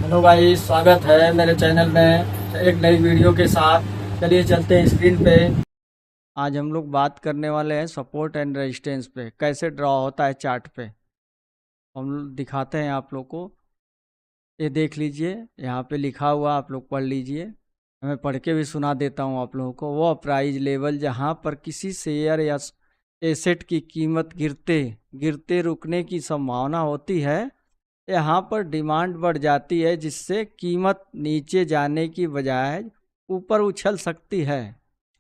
Hello भाई, स्वागत है मेरे चैनल में एक नई वीडियो के साथ। चलिए चलते हैं स्क्रीन पे। आज हम लोग बात करने वाले हैं सपोर्ट एंड रेजिस्टेंस पे, कैसे ड्रॉ होता है चार्ट पे। हम लोग दिखाते हैं आप लोग को। ये देख लीजिए, यहाँ पे लिखा हुआ, आप लोग पढ़ लीजिए। मैं पढ़ के भी सुना देता हूँ आप लोगों को। वो प्राइस लेवल जहाँ पर किसी शेयर या एसेट की कीमत गिरते गिरते रुकने की संभावना होती है, यहाँ पर डिमांड बढ़ जाती है, जिससे कीमत नीचे जाने की बजाय ऊपर उछल सकती है।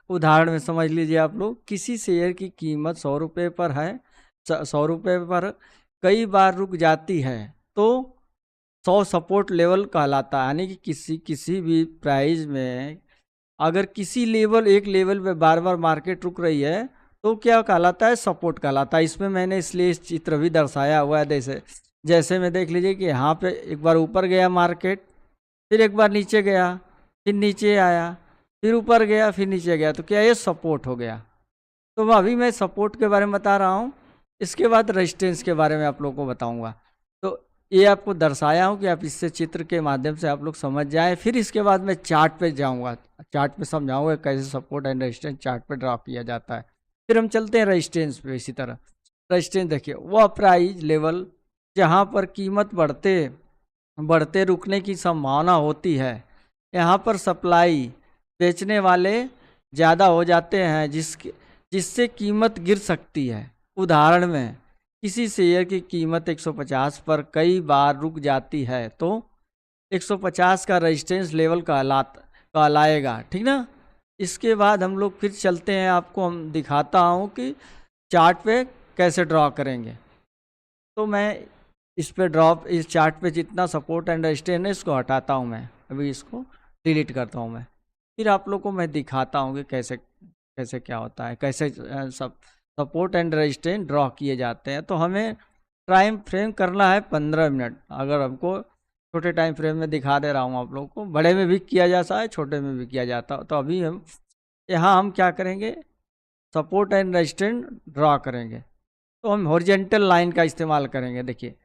उदाहरण में समझ लीजिए आप लोग, किसी शेयर की कीमत 100 रुपये पर है, 100 रुपये पर कई बार रुक जाती है तो 100 सपोर्ट लेवल कहलाता है। यानी कि किसी किसी भी प्राइस में अगर किसी लेवल एक लेवल पे बार बार मार्केट रुक रही है तो क्या कहलाता है? सपोर्ट कहलाता है। इसमें मैंने इसलिए इस चित्र भी दर्शाया हुआ है। जैसे जैसे में देख लीजिए कि यहाँ पे एक बार ऊपर गया मार्केट, फिर एक बार नीचे गया, फिर नीचे आया, फिर ऊपर गया, फिर नीचे गया, तो क्या ये सपोर्ट हो गया? तो अभी मैं सपोर्ट के बारे में बता रहा हूँ। इसके बाद रेजिस्टेंस के बारे में आप लोगों को बताऊंगा। तो ये आपको दर्शाया हूँ कि आप इससे चित्र के माध्यम से आप लोग समझ जाएं। फिर इसके बाद मैं चार्ट पे जाऊंगा, चार्ट पे समझाऊंगा कैसे सपोर्ट एंड रेजिस्टेंस चार्ट पे ड्रा किया जाता है। फिर हम चलते हैं रेजिस्टेंस पे। इसी तरह रेजिस्टेंस देखिए, वह प्राइस लेवल जहाँ पर कीमत बढ़ते बढ़ते रुकने की संभावना होती है। यहाँ पर सप्लाई बेचने वाले ज़्यादा हो जाते हैं, जिससे कीमत गिर सकती है। उदाहरण में किसी शेयर की कीमत 150 पर कई बार रुक जाती है तो 150 का रेजिस्टेंस लेवल कहलाएगा। ठीक ना? इसके बाद हम लोग फिर चलते हैं, आपको हम दिखाता हूँ कि चार्ट पे कैसे ड्रॉ करेंगे। तो मैं इस चार्ट पे जितना सपोर्ट एंड रेजिस्टेंस है इसको हटाता हूँ। मैं अभी इसको डिलीट करता हूँ। मैं फिर आप लोग को मैं दिखाता हूँ कि कैसे कैसे क्या होता है, कैसे सब सपोर्ट एंड रेजिस्टेंस ड्रॉ किए जाते हैं। तो हमें टाइम फ्रेम करना है 15 मिनट। अगर हमको छोटे टाइम फ्रेम में दिखा दे रहा हूँ आप लोग को, बड़े में भी किया जाता है, छोटे में भी किया जाता है। तो अभी हम यहाँ हम क्या करेंगे, सपोर्ट एंड रेजिस्टेंस ड्रॉ करेंगे। तो हम हॉरिजेंटल लाइन का इस्तेमाल करेंगे। देखिए,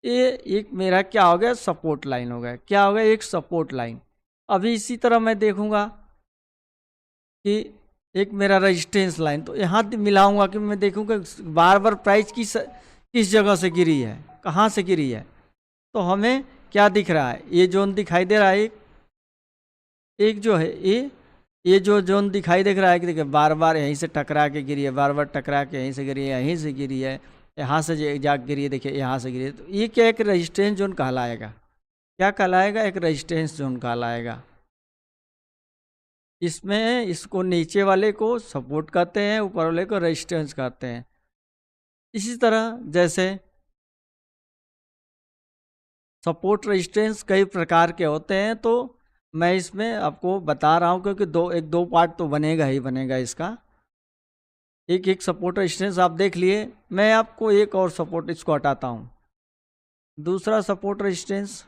ये एक मेरा क्या हो गया, सपोर्ट लाइन हो गया। क्या हो गया? एक सपोर्ट लाइन। अभी इसी तरह मैं देखूंगा कि एक मेरा रेजिस्टेंस लाइन, तो यहाँ मिलाऊंगा कि मैं देखूंगा बार बार प्राइस किस जगह से गिरी है, कहाँ से गिरी है। तो हमें क्या दिख रहा है? ये जोन दिखाई दे रहा है। एक जो है ये जो जोन दिखाई देख रहा है कि देखिए बार बार यहीं से टकरा के गिरी है, बार बार टकरा के यहीं से गिरी है, यहीं से गिरी है, यहाँ से जा गिरी है, देखिए यहाँ से गिरी है। तो ये क्या एक रेजिस्टेंस जोन कहलाएगा? क्या कहलाएगा? एक रेजिस्टेंस जोन कहलाएगा। इसमें इसको नीचे वाले को सपोर्ट कहते हैं, ऊपर वाले को रेजिस्टेंस कहते हैं। इसी तरह जैसे सपोर्ट रेजिस्टेंस कई प्रकार के होते हैं, तो मैं इसमें आपको बता रहा हूँ क्योंकि दो पार्ट तो बनेगा ही बनेगा इसका। एक एक सपोर्ट रेजिस्टेंस आप देख लिए। मैं आपको एक और सपोर्ट इसको हटाता हूँ। दूसरा सपोर्ट रेजिस्टेंस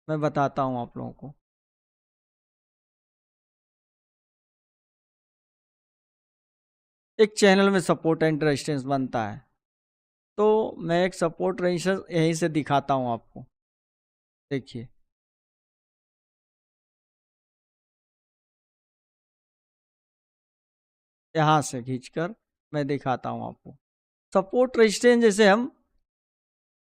मैं बताता हूँ आप लोगों को। एक चैनल में सपोर्ट एंड रेजिस्टेंस बनता है, तो मैं एक सपोर्ट रेजिस्टेंस यहीं से दिखाता हूँ आपको। देखिए, यहाँ से खींचकर मैं दिखाता हूँ आपको सपोर्ट रेजिस्टेंस। जैसे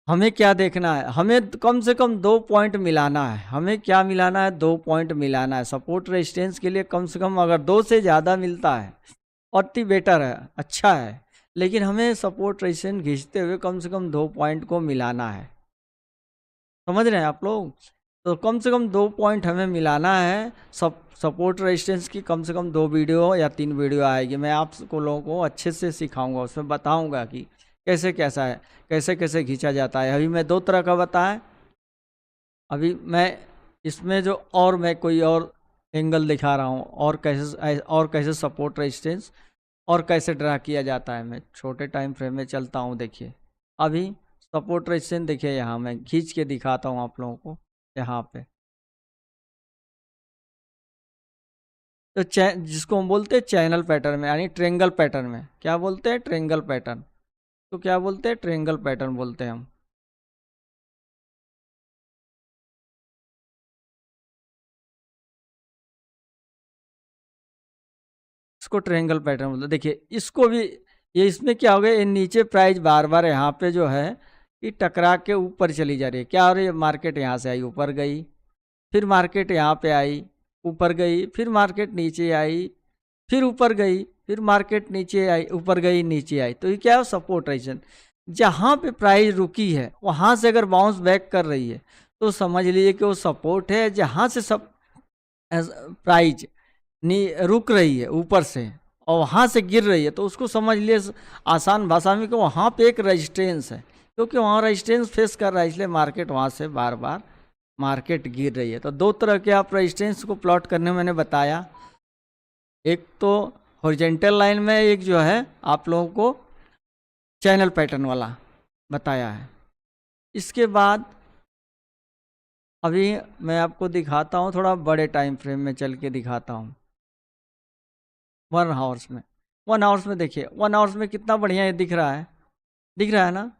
हमें क्या देखना है, हमें कम से कम 2 पॉइंट मिलाना है। हमें क्या मिलाना है? 2 पॉइंट मिलाना है। सपोर्ट रेजिस्टेंस के लिए कम से कम अगर 2 से ज़्यादा मिलता है अति बेटर है, अच्छा है। लेकिन हमें सपोर्ट रेजिस्टेंस खींचते हुए कम से कम 2 पॉइंट को मिलाना है। समझ रहे हैं आप लोग? तो कम से कम 2 पॉइंट हमें मिलाना है। सपोर्ट रेजिस्टेंस की कम से कम 2 वीडियो या 3 वीडियो आएगी। मैं आपको लोगों को अच्छे से सिखाऊंगा, उसमें बताऊंगा कि कैसे कैसा है, कैसे कैसे खींचा जाता है। अभी मैं 2 तरह का बताया। अभी मैं इसमें जो और मैं कोई और एंगल दिखा रहा हूँ, और कैसे सपोर्ट रेजिस्टेंस और कैसे ड्रा किया जाता है। मैं छोटे टाइम फ्रेम में चलता हूँ। देखिए, अभी सपोर्ट रेजिस्टेंस देखिए, यहाँ मैं खींच के दिखाता हूँ आप लोगों को। यहाँ पे तो जिसको हम बोलते हैं चैनल पैटर्न में, यानी ट्रेंगल पैटर्न में, क्या बोलते हैं? Triangle pattern. तो क्या बोलते हैं? ट्रेंगल पैटर्न बोलते हैं हम। इसको ट्रायंगल पैटर्न बोलते हैं। देखिए इसको भी, ये इसमें क्या हो गया, ये नीचे प्राइस बार बार यहाँ पे जो है ये टकरा के ऊपर चली जा रही है। क्या हो रही है, मार्केट यहाँ से आई ऊपर गई, फिर मार्केट यहाँ पे आई ऊपर गई, फिर मार्केट नीचे आई, फिर ऊपर गई, फिर मार्केट नीचे आई ऊपर गई नीचे आई। तो ये क्या है, सपोर्ट रेजिस्टेंस। जहाँ पे प्राइस रुकी है वहाँ से अगर बाउंस बैक कर रही है तो समझ लीजिए कि वो सपोर्ट है। जहाँ से सब प्राइस रुक रही है ऊपर से और वहाँ से गिर रही है तो उसको समझ लिए आसान भाषा में कि वहाँ पे एक रेजिस्टेंस है, क्योंकि वहाँ रेजिस्टेंस फेस कर रहा है, इसलिए मार्केट वहाँ से बार बार मार्केट गिर रही है। तो दो तरह के आप रेजिस्टेंस को प्लॉट करने में मैंने बताया, एक तो हॉरिजॉन्टल लाइन में, एक जो है आप लोगों को चैनल पैटर्न वाला बताया है। इसके बाद अभी मैं आपको दिखाता हूँ, थोड़ा बड़े टाइम फ्रेम में चल के दिखाता हूँ। 1 आवर्स में, 1 आवर्स में देखिए, 1 आवर्स में कितना बढ़िया ये दिख रहा है, दिख रहा है ना।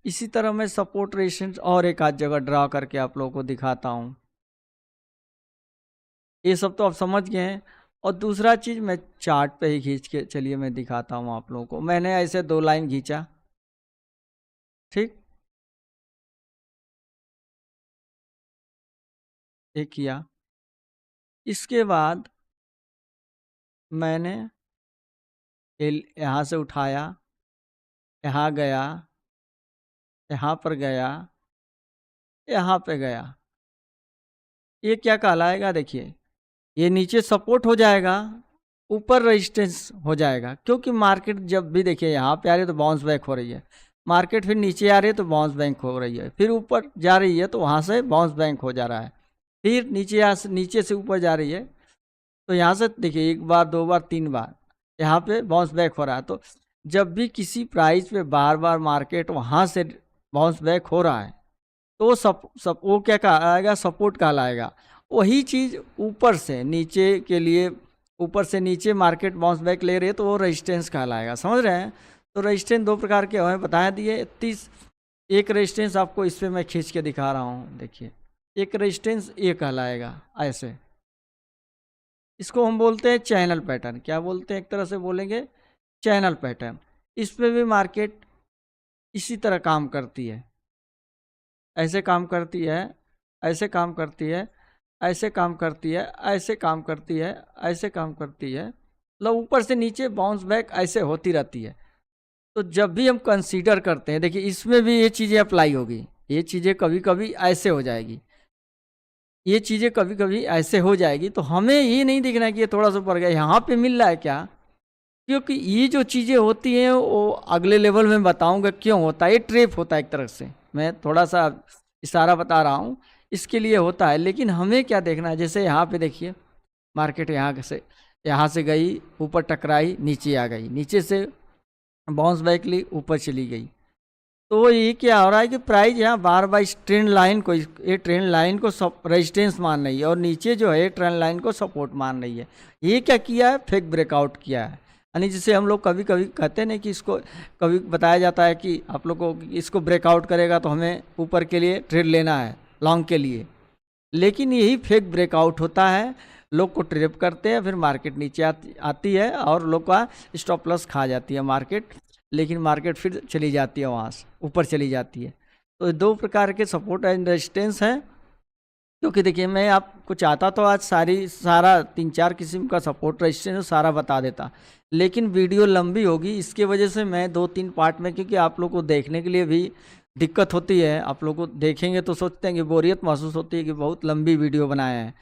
इसी तरह मैं सपोर्ट रेजिस्टेंस और एक आध जगह ड्रा करके आप लोगों को दिखाता हूँ। ये सब तो आप समझ गए हैं। और दूसरा चीज़ मैं चार्ट पे ही खींच के, चलिए मैं दिखाता हूँ आप लोगों को। मैंने ऐसे 2 लाइन खींचा, ठीक, एक किया। इसके बाद मैंने यहाँ से उठाया, यहाँ गया, यहाँ पर गया, यहाँ पे गया। ये क्या कहलाएगा, देखिए ये नीचे सपोर्ट हो जाएगा, ऊपर रेजिस्टेंस हो जाएगा। क्योंकि मार्केट जब भी देखिए यहाँ पे आ रही है तो बाउंस बैक हो रही है, मार्केट फिर नीचे आ रही है तो बाउंस बैक हो रही है, फिर ऊपर जा रही है तो वहाँ से बाउंस बैक हो जा रहा है, फिर नीचे से ऊपर जा रही है तो यहाँ से देखिए 1 बार 2 बार 3 बार यहाँ पे बाउंस बैक हो रहा है। तो जब भी किसी प्राइस पे बार बार मार्केट वहाँ से बाउंस बैक हो रहा है तो वो क्या कहलाएगा, सपोर्ट कहलाएगा। वही चीज़ ऊपर से नीचे के लिए, ऊपर से नीचे मार्केट बाउंस बैक ले रही है तो वो रेजिस्टेंस कहलाएगा। समझ रहे हैं। तो रेजिस्टेंस 2 प्रकार के हमें बता दिए। एक रेजिस्टेंस आपको इस पर मैं खींच के दिखा रहा हूँ, देखिए एक रेजिस्टेंस ये कहलाएगा ऐसे, इसको हम बोलते हैं चैनल पैटर्न। क्या बोलते हैं, एक तरह से बोलेंगे चैनल पैटर्न। इस पे भी मार्केट इसी तरह काम करती है, ऐसे काम करती है, ऐसे काम करती है, ऐसे काम करती है, ऐसे काम करती है, ऐसे काम करती है, मतलब ऊपर से नीचे बाउंस बैक ऐसे होती रहती है। तो जब भी हम कंसीडर करते हैं, देखिए इसमें भी ये चीज़ें अप्लाई होगी, ये चीज़ें कभी कभी ऐसे हो जाएगी, ये चीज़ें कभी कभी ऐसे हो जाएगी। तो हमें ये नहीं देखना कि ये थोड़ा सा ऊपर गया, यहाँ पे मिल रहा है क्या, क्योंकि ये जो चीज़ें होती हैं वो अगले लेवल में बताऊंगा क्यों होता है। ये ट्रेप होता है एक तरह से, मैं थोड़ा सा इशारा बता रहा हूँ, इसके लिए होता है। लेकिन हमें क्या देखना है, जैसे यहाँ पे देखिए मार्केट यहाँ से गई, ऊपर टकराई, नीचे आ गई, नीचे से बाउंस बैक ली, ऊपर चली गई। तो ये क्या हो रहा है कि प्राइस यहाँ बार बार इस ट्रेंड लाइन को, ये ट्रेंड लाइन को रेजिस्टेंस मान रही है और नीचे जो है ट्रेंड लाइन को सपोर्ट मान रही है। ये क्या किया है, फेक ब्रेकआउट किया है। यानी जिसे हम लोग कभी कभी कहते हैं ना कि इसको कभी बताया जाता है कि आप लोग को इसको ब्रेकआउट करेगा तो हमें ऊपर के लिए ट्रेड लेना है, लॉन्ग के लिए। लेकिन यही फेक ब्रेकआउट होता है, लोग को ट्रेप करते हैं, फिर मार्केट नीचे आती है और लोग का स्टॉप लॉस खा जाती है मार्केट, लेकिन मार्केट फिर चली जाती है, वहाँ से ऊपर चली जाती है। तो 2 प्रकार के सपोर्ट एंड रेजिस्टेंस हैं। क्योंकि देखिए मैं आपको चाहता तो आज सारा 3-4 किस्म का सपोर्ट रेजिस्टेंस सारा बता देता, लेकिन वीडियो लंबी होगी, इसके वजह से मैं 2-3 पार्ट में, क्योंकि आप लोग को देखने के लिए भी दिक्कत होती है। आप लोग को देखेंगे तो सोचते हैं कि बोरियत महसूस होती है कि बहुत लंबी वीडियो बनाए हैं।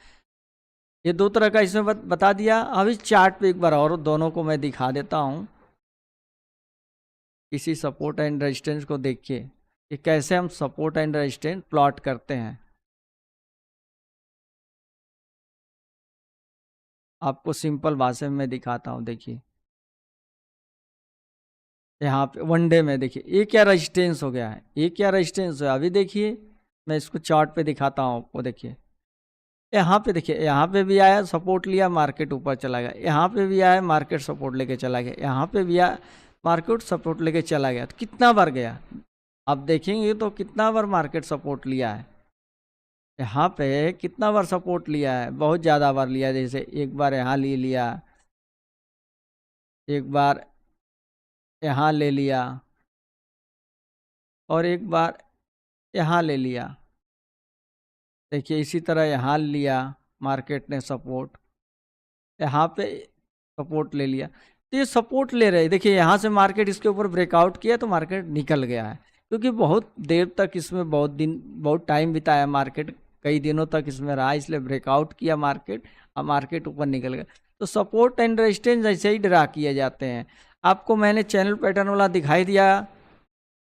ये 2 तरह का इसमें बता दिया। अभी चार्ट पे एक बार और दोनों को मैं दिखा देता हूँ, इसी सपोर्ट एंड रेजिस्टेंस को देखिए कि कैसे हम सपोर्ट एंड रेजिस्टेंस प्लॉट करते हैं। आपको सिंपल भाषा में मैं दिखाता हूँ, देखिए यहाँ पे 1 डे में देखिए ये क्या रेजिस्टेंस हो गया है, ये क्या रेजिस्टेंस है। अभी देखिए मैं इसको चार्ट पे दिखाता हूँ आपको, देखिए यहाँ पे देखिए, यहाँ पे भी आया सपोर्ट लिया, मार्केट ऊपर चला गया, यहाँ पे भी आया मार्केट सपोर्ट लेके चला गया, यहाँ पे भी आया मार्केट सपोर्ट लेके चला गया। तो कितना बार गया आप देखेंगे तो कितना बार मार्केट सपोर्ट लिया है, यहाँ पे कितना बार सपोर्ट लिया है, बहुत ज़्यादा बार लिया। जैसे एक बार यहाँ ले लिया, एक बार यहाँ ले लिया और एक बार यहाँ ले लिया। देखिए इसी तरह यहाँ लिया मार्केट ने सपोर्ट, यहाँ पे सपोर्ट ले लिया। तो ये सपोर्ट ले रहे, देखिए यहाँ से मार्केट इसके ऊपर ब्रेकआउट किया तो मार्केट निकल गया है, क्योंकि बहुत देर तक इसमें बहुत टाइम बिताया मार्केट, कई दिनों तक इसमें रहा, इसलिए ब्रेकआउट किया मार्केट, अब मार्केट ऊपर निकल गया। तो सपोर्ट एंड रेजिस्टेंस ऐसे ही ड्रा किए जाते हैं। आपको मैंने चैनल पैटर्न वाला दिखाई दिया।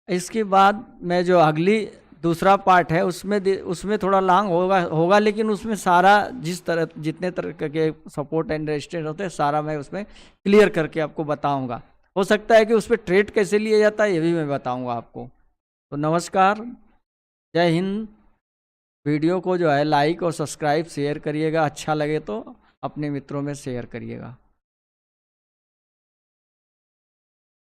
इसके बाद मैं जो अगली दूसरा पार्ट है उसमें थोड़ा लॉन्ग होगा, लेकिन उसमें सारा जितने तरह के सपोर्ट एंड रेजिस्टेंस होते हैं सारा मैं उसमें क्लियर करके आपको बताऊंगा। हो सकता है कि उस पर ट्रेड कैसे लिया जाता है ये भी मैं बताऊंगा आपको। तो नमस्कार, जय हिंद। वीडियो को जो है लाइक और सब्सक्राइब शेयर करिएगा, अच्छा लगे तो अपने मित्रों में शेयर करिएगा।